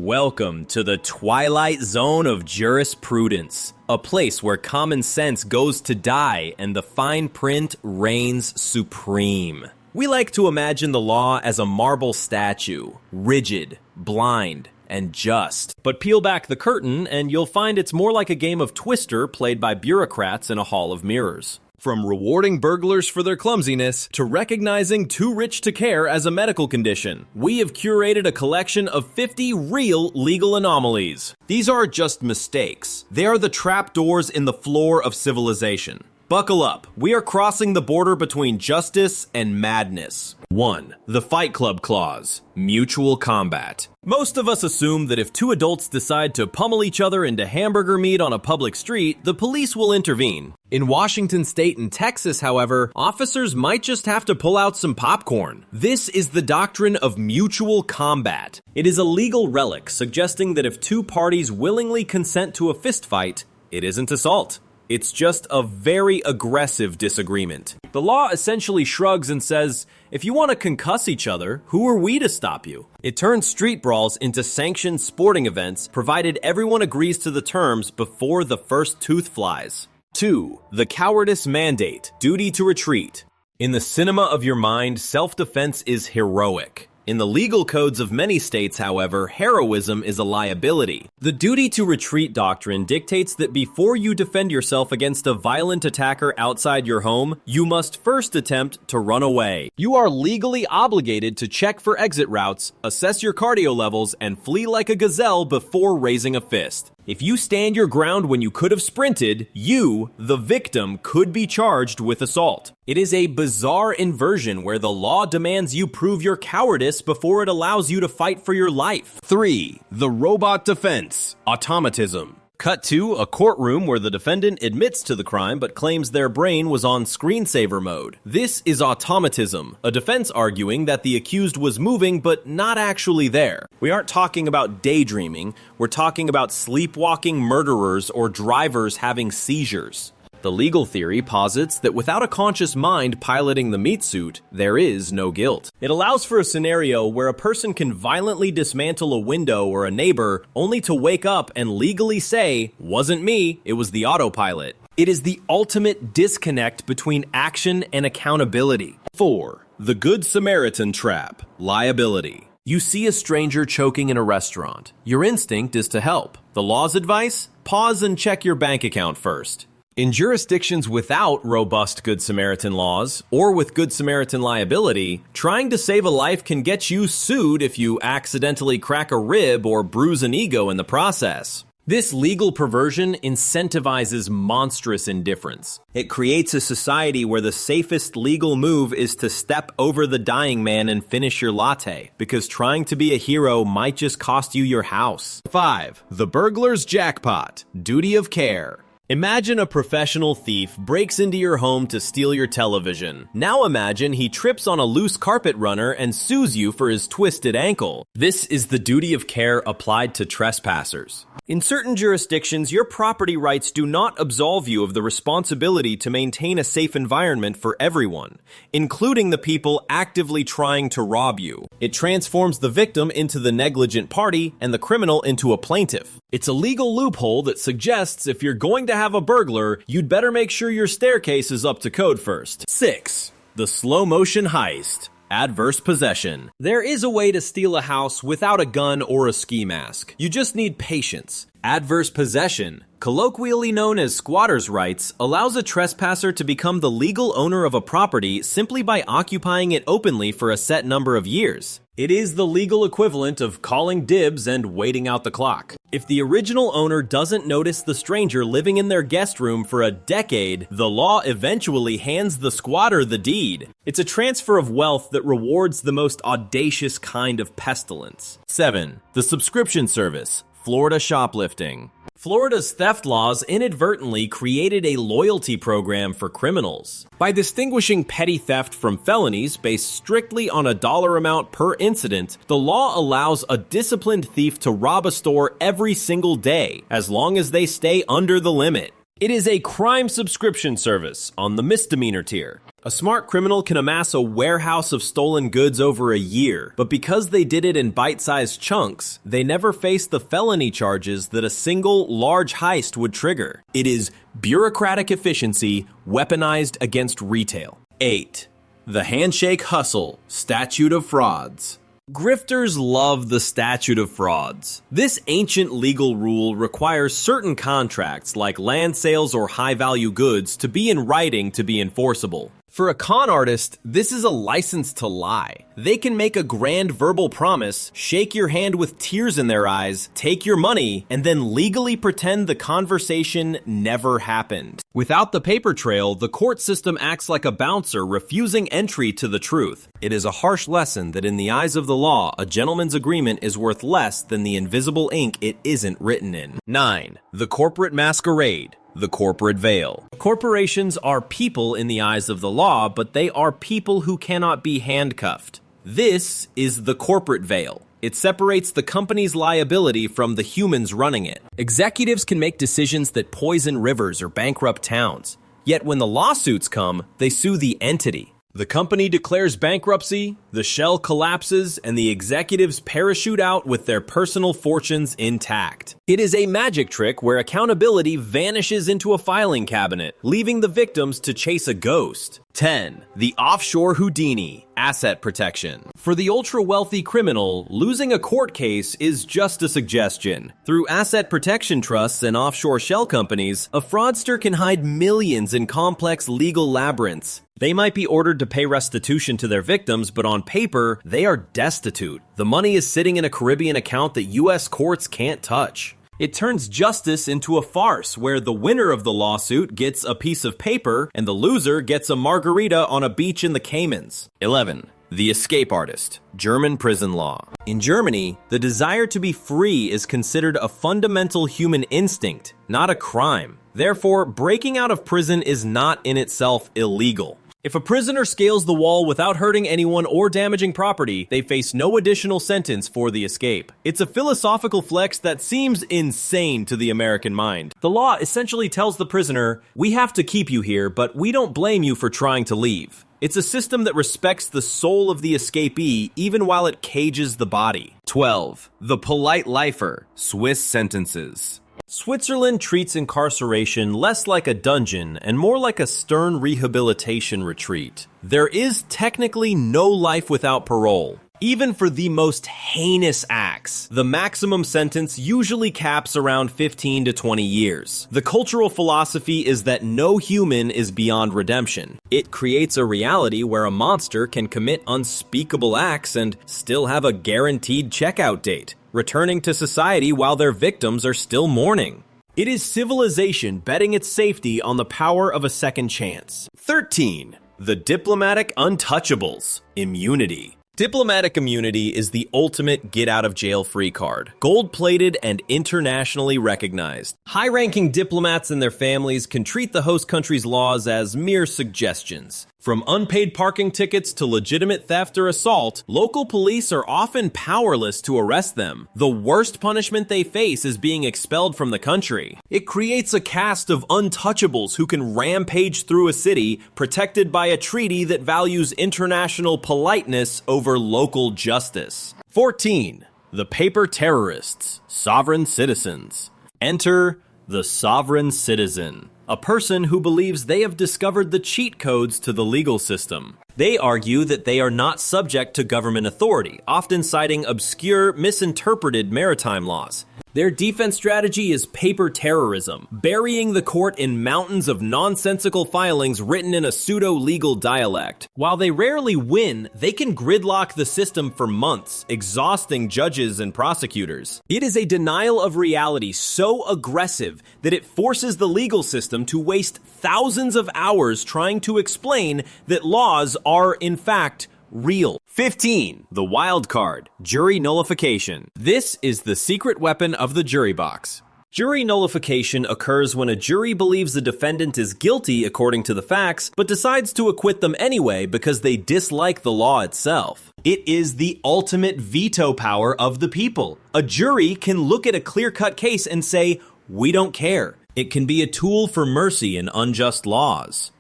Welcome to the twilight zone of jurisprudence, a place where common sense goes to die and the fine print reigns supreme. We like to imagine the law as a marble statue, rigid, blind, and just. But peel back the curtain and you'll find it's more like a game of Twister played by bureaucrats in a hall of mirrors. From rewarding burglars for their clumsiness to recognizing too rich to care as a medical condition, we have curated a collection of 50 real legal anomalies. These are just mistakes. They are the trapdoors in the floor of civilization. Buckle up. We are crossing the border between justice and madness. 1. The Fight Club Clause. Mutual combat. Most of us assume that if two adults decide to pummel each other into hamburger meat on a public street, the police will intervene. In Washington State and Texas, however, officers might just have to pull out some popcorn. This is the doctrine of mutual combat. It is a legal relic suggesting that if two parties willingly consent to a fistfight, it isn't assault. It's just a very aggressive disagreement. The law essentially shrugs and says, if you want to concuss each other, who are we to stop you? It turns street brawls into sanctioned sporting events, provided everyone agrees to the terms before the first tooth flies. 2. The Cowardice Mandate, duty to retreat. In the cinema of your mind, self-defense is heroic. In the legal codes of many states, however, heroism is a liability. The duty to retreat doctrine dictates that before you defend yourself against a violent attacker outside your home, you must first attempt to run away. You are legally obligated to check for exit routes, assess your cardio levels, and flee like a gazelle before raising a fist. If you stand your ground when you could have sprinted, you, the victim, could be charged with assault. It is a bizarre inversion where the law demands you prove your cowardice before it allows you to fight for your life. 3. The robot defense. Automatism. Cut to a courtroom where the defendant admits to the crime but claims their brain was on screensaver mode. This is automatism, a defense arguing that the accused was moving but not actually there. We aren't talking about daydreaming, we're talking about sleepwalking murderers or drivers having seizures. The legal theory posits that without a conscious mind piloting the meat suit, there is no guilt. It allows for a scenario where a person can violently dismantle a window or a neighbor only to wake up and legally say, "Wasn't me, it was the autopilot." It is the ultimate disconnect between action and accountability. 4. The Good Samaritan Trap. Liability. You see a stranger choking in a restaurant. Your instinct is to help. The law's advice? Pause and check your bank account first. In jurisdictions without robust Good Samaritan laws, or with Good Samaritan liability, trying to save a life can get you sued if you accidentally crack a rib or bruise an ego in the process. This legal perversion incentivizes monstrous indifference. It creates a society where the safest legal move is to step over the dying man and finish your latte, because trying to be a hero might just cost you your house. 5. The Burglars Jackpot, duty of care. Imagine a professional thief breaks into your home to steal your television. Now imagine he trips on a loose carpet runner and sues you for his twisted ankle. This is the duty of care applied to trespassers. In certain jurisdictions, your property rights do not absolve you of the responsibility to maintain a safe environment for everyone, including the people actively trying to rob you. It transforms the victim into the negligent party and the criminal into a plaintiff. It's a legal loophole that suggests if you're going to have a burglar, you'd better make sure your staircase is up to code first. 6. The slow motion heist. Adverse possession. There is a way to steal a house without a gun or a ski mask. You just need patience. Adverse possession, colloquially known as squatter's rights, allows a trespasser to become the legal owner of a property simply by occupying it openly for a set number of years. It is the legal equivalent of calling dibs and waiting out the clock. If the original owner doesn't notice the stranger living in their guest room for a decade, the law eventually hands the squatter the deed. It's a transfer of wealth that rewards the most audacious kind of pestilence. 7. The subscription service. Florida shoplifting. Florida's theft laws inadvertently created a loyalty program for criminals. By distinguishing petty theft from felonies based strictly on a dollar amount per incident, the law allows a disciplined thief to rob a store every single day, as long as they stay under the limit. It is a crime subscription service on the misdemeanor tier. A smart criminal can amass a warehouse of stolen goods over a year, but because they did it in bite-sized chunks, they never face the felony charges that a single large heist would trigger. It is bureaucratic efficiency weaponized against retail. 8. The Handshake Hustle, Statute of Frauds. Grifters love the Statute of Frauds. This ancient legal rule requires certain contracts, like land sales or high-value goods, to be in writing to be enforceable. For a con artist, this is a license to lie. They can make a grand verbal promise, shake your hand with tears in their eyes, take your money, and then legally pretend the conversation never happened. Without the paper trail, the court system acts like a bouncer refusing entry to the truth. It is a harsh lesson that in the eyes of the law, a gentleman's agreement is worth less than the invisible ink it isn't written in. 9. The Corporate Masquerade. The corporate veil. Corporations are people in the eyes of the law, but they are people who cannot be handcuffed. This is the corporate veil. It separates the company's liability from the humans running it. Executives can make decisions that poison rivers or bankrupt towns. Yet when the lawsuits come, they sue the entity. The company declares bankruptcy, the shell collapses, and the executives parachute out with their personal fortunes intact. It is a magic trick where accountability vanishes into a filing cabinet, leaving the victims to chase a ghost. 10. The Offshore Houdini, Asset Protection. For the ultra-wealthy criminal, losing a court case is just a suggestion. Through asset protection trusts and offshore shell companies, a fraudster can hide millions in complex legal labyrinths. They might be ordered to pay restitution to their victims, but on paper, they are destitute. The money is sitting in a Caribbean account that U.S. courts can't touch. It turns justice into a farce where the winner of the lawsuit gets a piece of paper and the loser gets a margarita on a beach in the Caymans. 11. The Escape Artist, German prison law. In Germany, the desire to be free is considered a fundamental human instinct, not a crime. Therefore, breaking out of prison is not in itself illegal. If a prisoner scales the wall without hurting anyone or damaging property, they face no additional sentence for the escape. It's a philosophical flex that seems insane to the American mind. The law essentially tells the prisoner, we have to keep you here, but we don't blame you for trying to leave. It's a system that respects the soul of the escapee even while it cages the body. 12. The Polite Lifer, Swiss sentences. Switzerland treats incarceration less like a dungeon and more like a stern rehabilitation retreat. There is technically no life without parole. Even for the most heinous acts, the maximum sentence usually caps around 15 to 20 years. The cultural philosophy is that no human is beyond redemption. It creates a reality where a monster can commit unspeakable acts and still have a guaranteed checkout date, returning to society while their victims are still mourning. It is civilization betting its safety on the power of a second chance. 13. The Diplomatic Untouchables, Immunity. Diplomatic immunity is the ultimate get-out-of-jail-free card, gold-plated and internationally recognized. High-ranking diplomats and their families can treat the host country's laws as mere suggestions. From unpaid parking tickets to legitimate theft or assault, local police are often powerless to arrest them. The worst punishment they face is being expelled from the country. It creates a caste of untouchables who can rampage through a city, protected by a treaty that values international politeness over local justice. 14. The Paper Terrorists, Sovereign Citizens. Enter the Sovereign Citizen, a person who believes they have discovered the cheat codes to the legal system. They argue that they are not subject to government authority, often citing obscure, misinterpreted maritime laws. Their defense strategy is paper terrorism, burying the court in mountains of nonsensical filings written in a pseudo-legal dialect. While they rarely win, they can gridlock the system for months, exhausting judges and prosecutors. It is a denial of reality so aggressive that it forces the legal system to waste thousands of hours trying to explain that laws are, in fact, real. 15. The wild card, jury nullification. This is the secret weapon of the jury box. Jury nullification occurs when a jury believes the defendant is guilty according to the facts, but decides to acquit them anyway because they dislike the law itself. It is the ultimate veto power of the people. A jury can look at a clear-cut case and say, "We don't care." It can be a tool for mercy in unjust laws.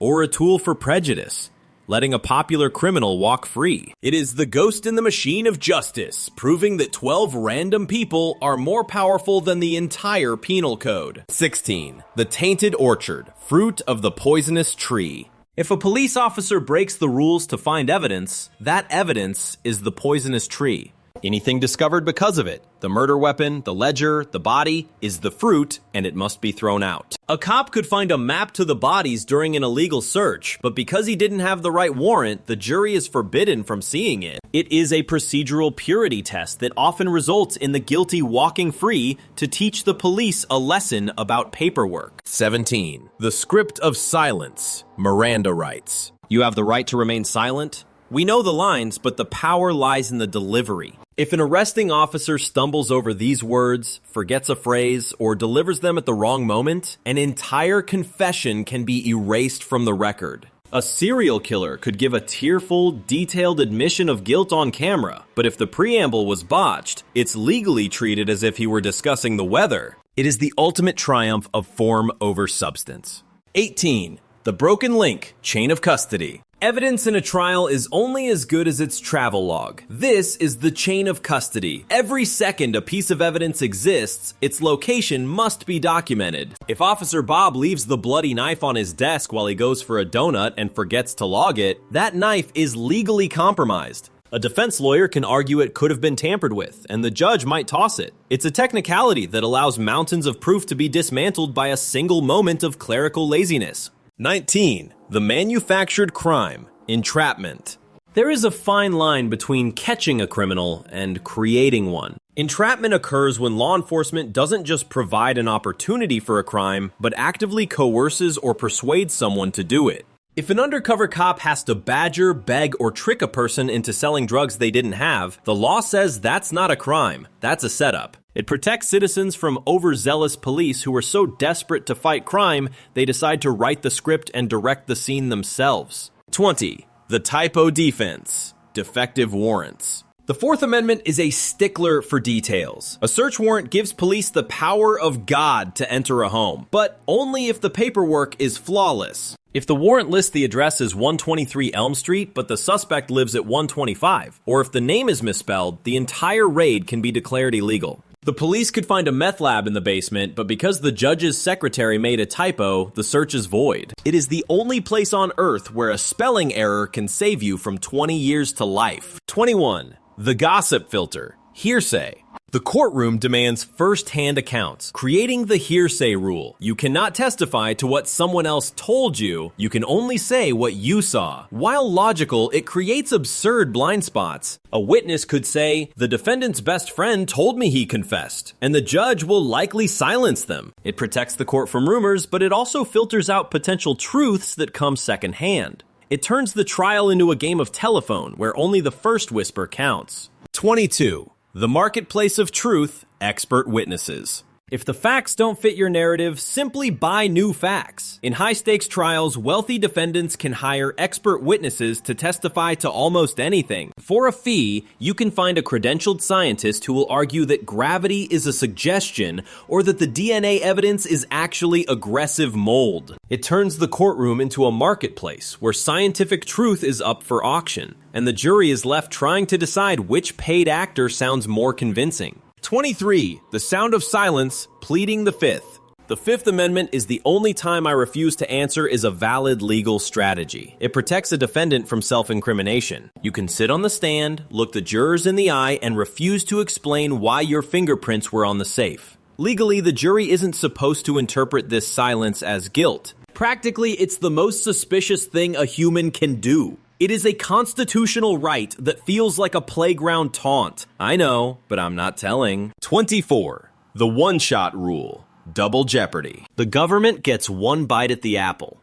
or a tool for prejudice, letting a popular criminal walk free. It is the ghost in the machine of justice, proving that 12 random people are more powerful than the entire penal code. 16. The tainted orchard, fruit of the poisonous tree. If a police officer breaks the rules to find evidence, that evidence is the poisonous tree. Anything discovered because of it, the murder weapon, the ledger, the body, is the fruit, and it must be thrown out. A cop could find a map to the bodies during an illegal search, but because he didn't have the right warrant, the jury is forbidden from seeing it. It is a procedural purity test that often results in the guilty walking free to teach the police a lesson about paperwork. 17. The script of silence, Miranda rights. You have the right to remain silent. We know the lines, but the power lies in the delivery. If an arresting officer stumbles over these words, forgets a phrase, or delivers them at the wrong moment, an entire confession can be erased from the record. A serial killer could give a tearful, detailed admission of guilt on camera, but if the preamble was botched, it's legally treated as if he were discussing the weather. It is the ultimate triumph of form over substance. 18. The broken link, chain of custody. Evidence in a trial is only as good as its travel log. This is the chain of custody. Every second a piece of evidence exists, its location must be documented. If Officer Bob leaves the bloody knife on his desk while he goes for a donut and forgets to log it, that knife is legally compromised. A defense lawyer can argue it could have been tampered with, and the judge might toss it. It's a technicality that allows mountains of proof to be dismantled by a single moment of clerical laziness. 19. The manufactured crime, entrapment. There is a fine line between catching a criminal and creating one. Entrapment occurs when law enforcement doesn't just provide an opportunity for a crime, but actively coerces or persuades someone to do it. If an undercover cop has to badger, beg, or trick a person into selling drugs they didn't have, the law says that's not a crime, that's a setup. It protects citizens from overzealous police who are so desperate to fight crime, they decide to write the script and direct the scene themselves. 20. The Typo defense, defective warrants. The Fourth Amendment is a stickler for details. A search warrant gives police the power of God to enter a home, but only if the paperwork is flawless. If the warrant lists the address as 123 Elm Street, but the suspect lives at 125, or if the name is misspelled, the entire raid can be declared illegal. The police could find a meth lab in the basement, but because the judge's secretary made a typo, the search is void. It is the only place on earth where a spelling error can save you from 20 years to life. 21. The gossip filter, hearsay. The courtroom demands first-hand accounts, creating the hearsay rule. You cannot testify to what someone else told you. You can only say what you saw. While logical, it creates absurd blind spots. A witness could say, "The defendant's best friend told me he confessed," and the judge will likely silence them. It protects the court from rumors, but it also filters out potential truths that come secondhand. It turns the trial into a game of telephone where only the first whisper counts. 22. The marketplace of truth, expert witnesses. If the facts don't fit your narrative, simply buy new facts. In high-stakes trials, wealthy defendants can hire expert witnesses to testify to almost anything. For a fee, you can find a credentialed scientist who will argue that gravity is a suggestion or that the DNA evidence is actually aggressive mold. It turns the courtroom into a marketplace where scientific truth is up for auction, and the jury is left trying to decide which paid actor sounds more convincing. 23. The sound of silence, pleading the Fifth. The Fifth Amendment is the only time I refuse to answer is a valid legal strategy. It protects a defendant from self-incrimination. You can sit on the stand, look the jurors in the eye, and refuse to explain why your fingerprints were on the safe. Legally, the jury isn't supposed to interpret this silence as guilt. Practically, it's the most suspicious thing a human can do. It is a constitutional right that feels like a playground taunt. I know, but I'm not telling. 24. The one-shot rule. Double jeopardy. The government gets one bite at the apple.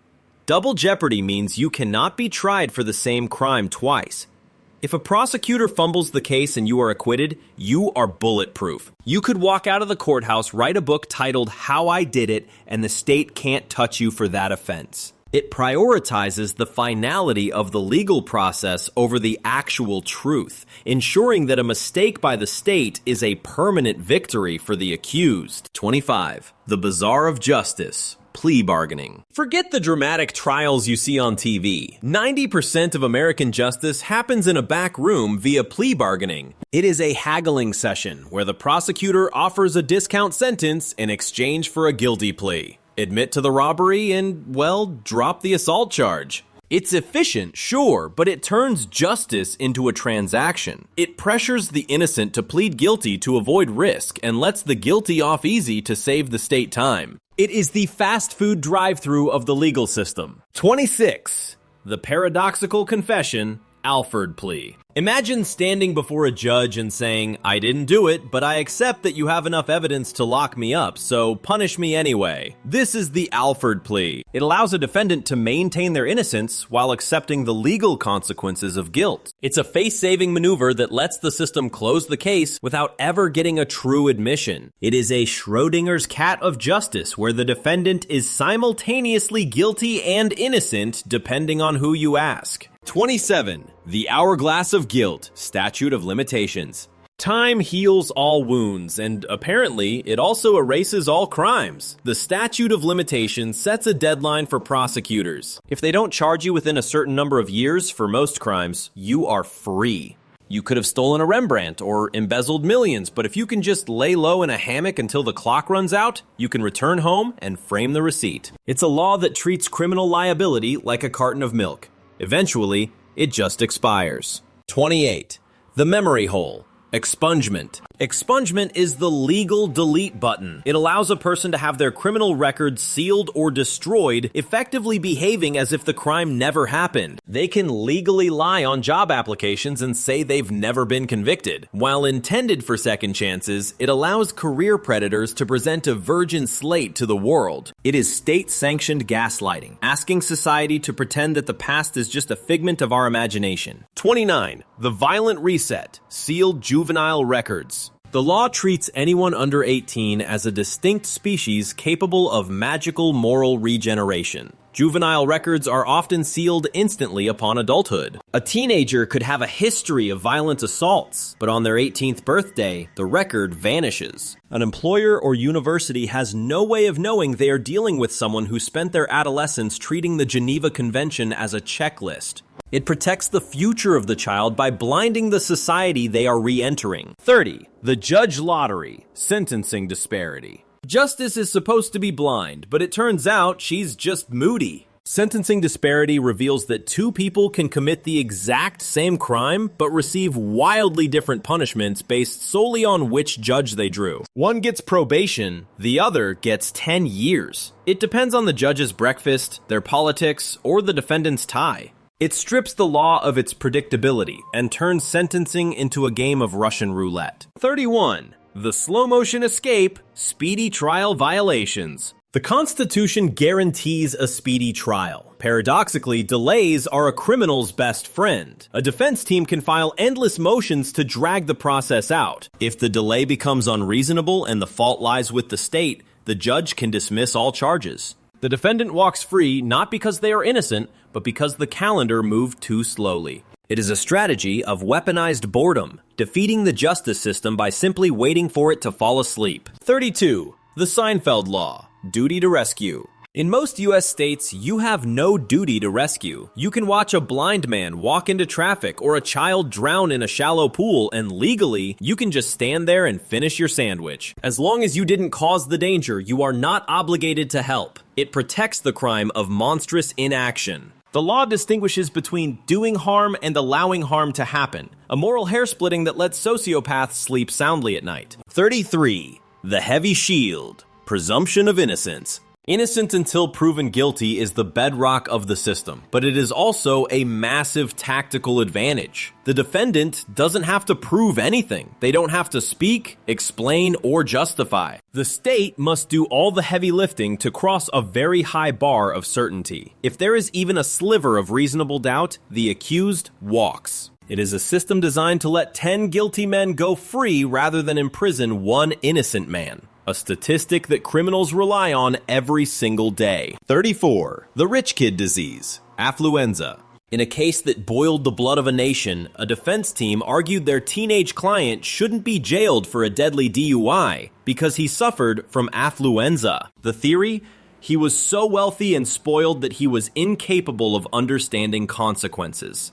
Double jeopardy means you cannot be tried for the same crime twice. If a prosecutor fumbles the case and you are acquitted, you are bulletproof. You could walk out of the courthouse, write a book titled How I Did It, and the state can't touch you for that offense. It prioritizes the finality of the legal process over the actual truth, ensuring that a mistake by the state is a permanent victory for the accused. 25. The Bazaar of Justice. plea bargaining. Forget the dramatic trials you see on TV. 90% of American justice happens in a back room via plea bargaining. It is a haggling session where the prosecutor offers a discount sentence in exchange for a guilty plea. Admit to the robbery and, well, drop the assault charge. It's efficient, sure, but it turns justice into a transaction. It pressures the innocent to plead guilty to avoid risk and lets the guilty off easy to save the state time. It is the fast food drive-thru of the legal system. 26. The paradoxical confession, Alford plea. Imagine standing before a judge and saying, "I didn't do it, but I accept that you have enough evidence to lock me up, so punish me anyway." This is the Alford plea. It allows a defendant to maintain their innocence while accepting the legal consequences of guilt. It's a face-saving maneuver that lets the system close the case without ever getting a true admission. It is a Schrodinger's cat of justice where the defendant is simultaneously guilty and innocent depending on who you ask. 27. The Hourglass of Guilt, Statute of Limitations. Time heals all wounds, and apparently, it also erases all crimes. The Statute of Limitations sets a deadline for prosecutors. If they don't charge you within a certain number of years for most crimes, you are free. You could have stolen a Rembrandt or embezzled millions, but if you can just lay low in a hammock until the clock runs out, you can return home and frame the receipt. It's a law that treats criminal liability like a carton of milk. Eventually, it just expires. 28. The memory hole. Expungement. Expungement is the legal delete button. It allows a person to have their criminal record sealed or destroyed, effectively behaving as if the crime never happened. They can legally lie on job applications and say they've never been convicted. While intended for second chances, it allows career predators to present a virgin slate to the world. It is state-sanctioned gaslighting, asking society to pretend that the past is just a figment of our imagination. 29. The violent reset. Sealed juvenile records. The law treats anyone under 18 as a distinct species capable of magical moral regeneration. Juvenile records are often sealed instantly upon adulthood. A teenager could have a history of violent assaults, but on their 18th birthday, the record vanishes. An employer or university has no way of knowing they are dealing with someone who spent their adolescence treating the Geneva Convention as a checklist. It protects the future of the child by blinding the society they are re-entering. 30. The judge lottery. Sentencing disparity. Justice is supposed to be blind, but it turns out she's just moody. Sentencing disparity reveals that two people can commit the exact same crime, but receive wildly different punishments based solely on which judge they drew. One gets probation, the other gets 10 years. It depends on the judge's breakfast, their politics, or the defendant's tie. It strips the law of its predictability and turns sentencing into a game of Russian roulette. 31. The slow motion escape, speedy trial violations. The Constitution guarantees a speedy trial. Paradoxically, delays are a criminal's best friend. A defense team can file endless motions to drag the process out. If the delay becomes unreasonable and the fault lies with the state, the judge can dismiss all charges. The defendant walks free not because they are innocent, but because the calendar moved too slowly. It is a strategy of weaponized boredom, defeating the justice system by simply waiting for it to fall asleep. 32. The Seinfeld Law. Duty to rescue. In most US states, you have no duty to rescue. You can watch a blind man walk into traffic or a child drown in a shallow pool, and legally, you can just stand there and finish your sandwich. As long as you didn't cause the danger, you are not obligated to help. It protects the crime of monstrous inaction. The law distinguishes between doing harm and allowing harm to happen, a moral hair-splitting that lets sociopaths sleep soundly at night. 33. The heavy shield. Presumption of innocence. Innocent until proven guilty is the bedrock of the system, but it is also a massive tactical advantage. The defendant doesn't have to prove anything. They don't have to speak, explain, or justify. The state must do all the heavy lifting to cross a very high bar of certainty. If there is even a sliver of reasonable doubt, the accused walks. It is a system designed to let 10 guilty men go free rather than imprison one innocent man. A statistic that criminals rely on every single day. 34. The rich kid disease. Affluenza. In a case that boiled the blood of a nation, a defense team argued their teenage client shouldn't be jailed for a deadly DUI because he suffered from affluenza. The theory? He was so wealthy and spoiled that he was incapable of understanding consequences.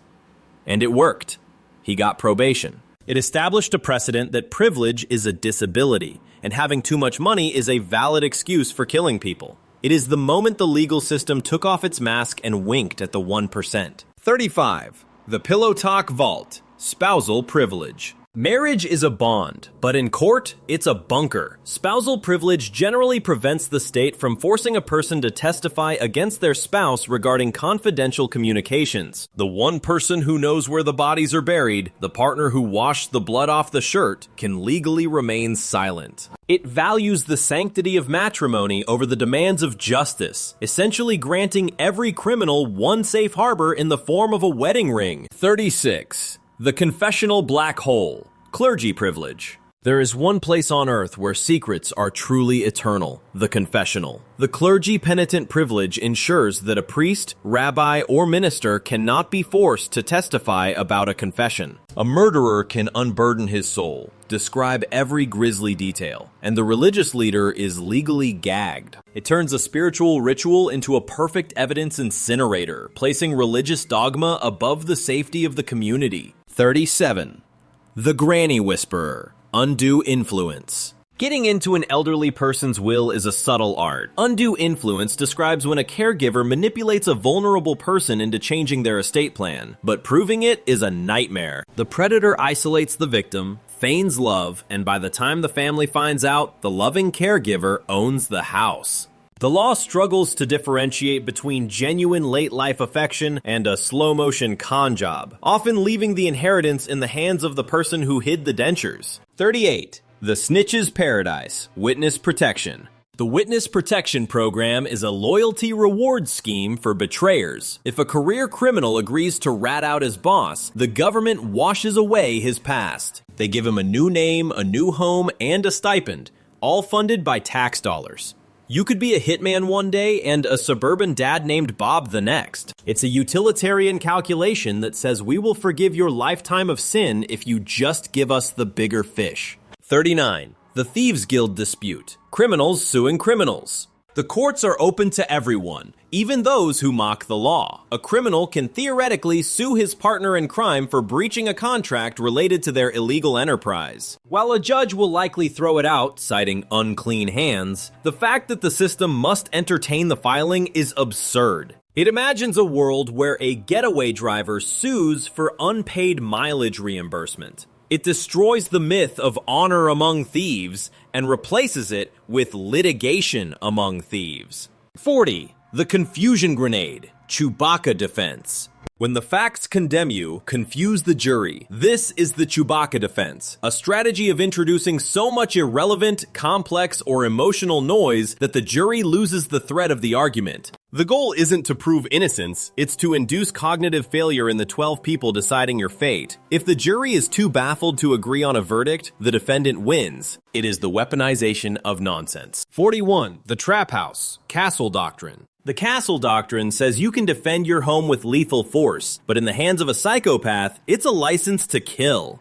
And it worked. He got probation. It established a precedent that privilege is a disability, and having too much money is a valid excuse for killing people. It is the moment the legal system took off its mask and winked at the 1%. 35. The Pillow Talk Vault. Spousal privilege. Marriage is a bond, but in court, it's a bunker. Spousal privilege generally prevents the state from forcing a person to testify against their spouse regarding confidential communications. The one person who knows where the bodies are buried, the partner who washed the blood off the shirt, can legally remain silent. It values the sanctity of matrimony over the demands of justice, essentially granting every criminal one safe harbor in the form of a wedding ring. 36. The confessional black hole. Clergy privilege. There is one place on earth where secrets are truly eternal, the confessional. The clergy penitent privilege ensures that a priest, rabbi, or minister cannot be forced to testify about a confession. A murderer can unburden his soul, describe every grisly detail, and the religious leader is legally gagged. It turns a spiritual ritual into a perfect evidence incinerator, placing religious dogma above the safety of the community. 37. The Granny Whisperer. Undue influence. Getting into an elderly person's will is a subtle art. Undue influence describes when a caregiver manipulates a vulnerable person into changing their estate plan, but proving it is a nightmare. The predator isolates the victim, feigns love, and by the time the family finds out, the loving caregiver owns the house. The law struggles to differentiate between genuine late-life affection and a slow-motion con job, often leaving the inheritance in the hands of the person who hid the dentures. 38. The Snitch's Paradise. Witness Protection. The Witness Protection Program is a loyalty reward scheme for betrayers. If a career criminal agrees to rat out his boss, the government washes away his past. They give him a new name, a new home, and a stipend, all funded by tax dollars. You could be a hitman one day and a suburban dad named Bob the next. It's a utilitarian calculation that says we will forgive your lifetime of sin if you just give us the bigger fish. 39. The Thieves Guild Dispute. Criminals suing criminals. The courts are open to everyone, even those who mock the law. A criminal can theoretically sue his partner in crime for breaching a contract related to their illegal enterprise. While a judge will likely throw it out, citing unclean hands, the fact that the system must entertain the filing is absurd. It imagines a world where a getaway driver sues for unpaid mileage reimbursement. It destroys the myth of honor among thieves and replaces it with litigation among thieves. 40. The Confusion Grenade. Chewbacca Defense. When the facts condemn you, confuse the jury. This is the Chewbacca defense, a strategy of introducing so much irrelevant, complex, or emotional noise that the jury loses the thread of the argument. The goal isn't to prove innocence, it's to induce cognitive failure in the 12 people deciding your fate. If the jury is too baffled to agree on a verdict, the defendant wins. It is the weaponization of nonsense. 41. The Trap House. Castle Doctrine. The Castle Doctrine says you can defend your home with lethal force, but in the hands of a psychopath, it's a license to kill.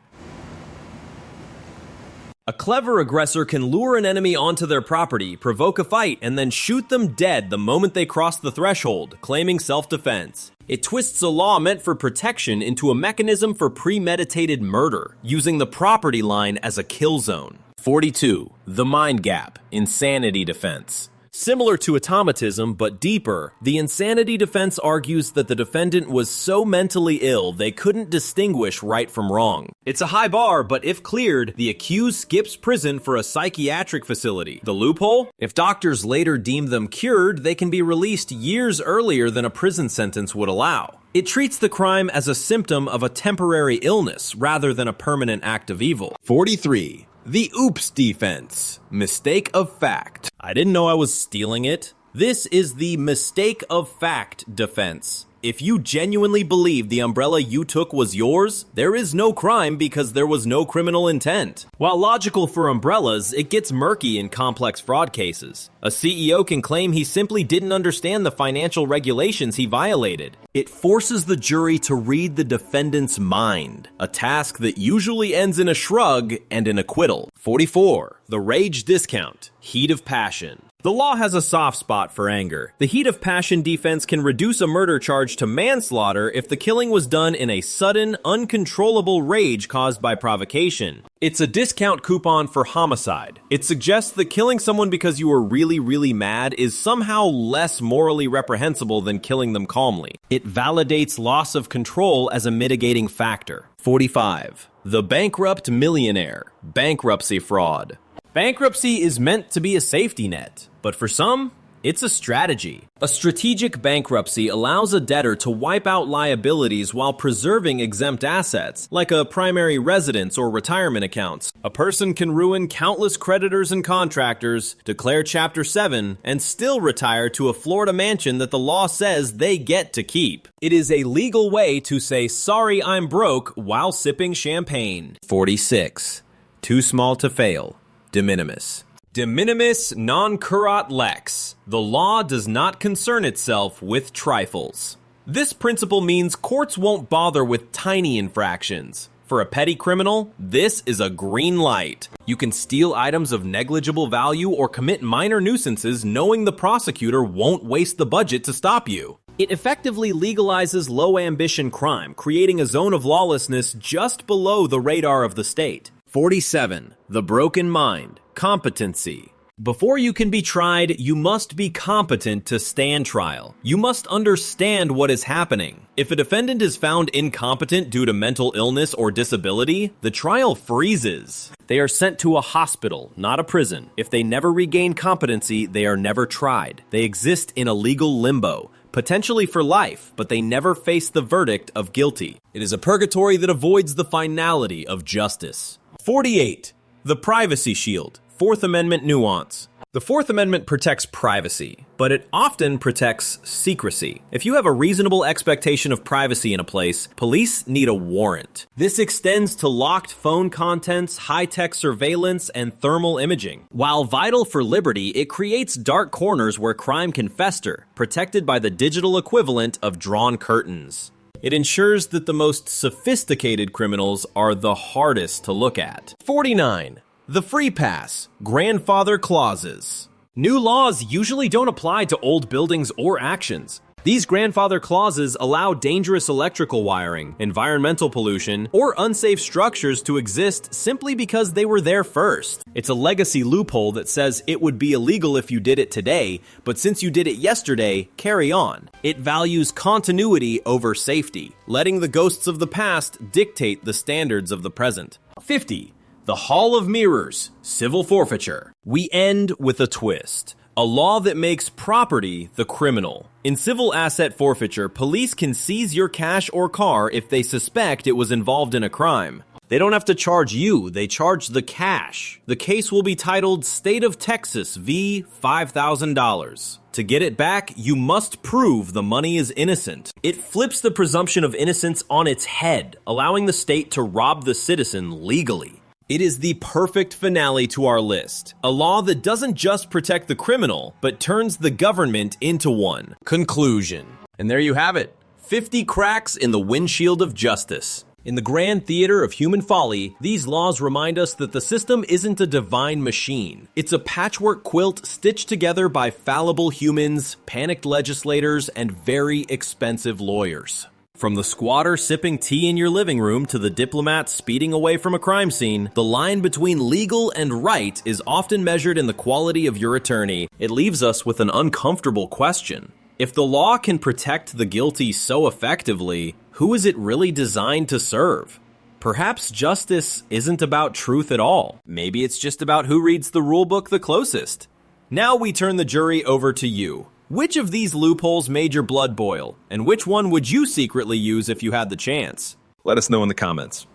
A clever aggressor can lure an enemy onto their property, provoke a fight, and then shoot them dead the moment they cross the threshold, claiming self-defense. It twists a law meant for protection into a mechanism for premeditated murder, using the property line as a kill zone. 42. The Mind Gap. Insanity Defense. Similar to automatism, but deeper, the insanity defense argues that the defendant was so mentally ill they couldn't distinguish right from wrong. It's a high bar, but if cleared, the accused skips prison for a psychiatric facility. The loophole? If doctors later deem them cured, they can be released years earlier than a prison sentence would allow. It treats the crime as a symptom of a temporary illness rather than a permanent act of evil. 43. The Oops Defense. Mistake of fact. I didn't know I was stealing it. This is the mistake of fact defense. If you genuinely believe the umbrella you took was yours, there is no crime because there was no criminal intent. While logical for umbrellas, it gets murky in complex fraud cases. A CEO can claim he simply didn't understand the financial regulations he violated. It forces the jury to read the defendant's mind, a task that usually ends in a shrug and an acquittal. 44. The Rage Discount. Heat of Passion. The law has a soft spot for anger. The heat of passion defense can reduce a murder charge to manslaughter if the killing was done in a sudden, uncontrollable rage caused by provocation. It's a discount coupon for homicide. It suggests that killing someone because you were really mad is somehow less morally reprehensible than killing them calmly. It validates loss of control as a mitigating factor. 45. The bankrupt millionaire. Bankruptcy fraud. Bankruptcy is meant to be a safety net, but for some, it's a strategy. A strategic bankruptcy allows a debtor to wipe out liabilities while preserving exempt assets, like a primary residence or retirement accounts. A person can ruin countless creditors and contractors, declare Chapter 7, and still retire to a Florida mansion that the law says they get to keep. It is a legal way to say, "Sorry, I'm broke," while sipping champagne. 46. Too small to fail. De minimis. De minimis non curat lex. The law does not concern itself with trifles. This principle means courts won't bother with tiny infractions. For a petty criminal, this is a green light. You can steal items of negligible value or commit minor nuisances knowing the prosecutor won't waste the budget to stop you. It effectively legalizes low-ambition crime, creating a zone of lawlessness just below the radar of the state. 47. The broken mind. Competency. Before you can be tried, you must be competent to stand trial. You must understand what is happening. If a defendant is found incompetent due to mental illness or disability, the trial freezes. They are sent to a hospital, not a prison. If they never regain competency, they are never tried. They exist in a legal limbo, potentially for life, but they never face the verdict of guilty. It is a purgatory that avoids the finality of justice. 48. The privacy shield. Fourth Amendment nuance. The Fourth Amendment protects privacy, but it often protects secrecy. If you have a reasonable expectation of privacy in a place, police need a warrant. This extends to locked phone contents, high-tech surveillance, and thermal imaging. While vital for liberty, it creates dark corners where crime can fester, protected by the digital equivalent of drawn curtains. It ensures that the most sophisticated criminals are the hardest to look at. 49. The free pass. Grandfather clauses. New laws usually don't apply to old buildings or actions. These grandfather clauses allow dangerous electrical wiring, environmental pollution, or unsafe structures to exist simply because they were there first. It's a legacy loophole that says it would be illegal if you did it today, but since you did it yesterday, carry on. It values continuity over safety, letting the ghosts of the past dictate the standards of the present. 50. The Hall of Mirrors. Civil forfeiture. We end with a twist. A law that makes property the criminal. In civil asset forfeiture, police can seize your cash or car if they suspect it was involved in a crime. They don't have to charge you, they charge the cash. The case will be titled State of Texas v. $5,000. To get it back, you must prove the money is innocent. It flips the presumption of innocence on its head, allowing the state to rob the citizen legally. It is the perfect finale to our list. A law that doesn't just protect the criminal, but turns the government into one. Conclusion. And there you have it. 50 cracks in the windshield of justice. In the grand theater of human folly, these laws remind us that the system isn't a divine machine. It's a patchwork quilt stitched together by fallible humans, panicked legislators, and very expensive lawyers. From the squatter sipping tea in your living room to the diplomat speeding away from a crime scene, the line between legal and right is often measured in the quality of your attorney. It leaves us with an uncomfortable question. If the law can protect the guilty so effectively, who is it really designed to serve? Perhaps justice isn't about truth at all. Maybe it's just about who reads the rulebook the closest. Now we turn the jury over to you. Which of these loopholes made your blood boil, and which one would you secretly use if you had the chance? Let us know in the comments.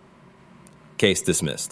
Case dismissed.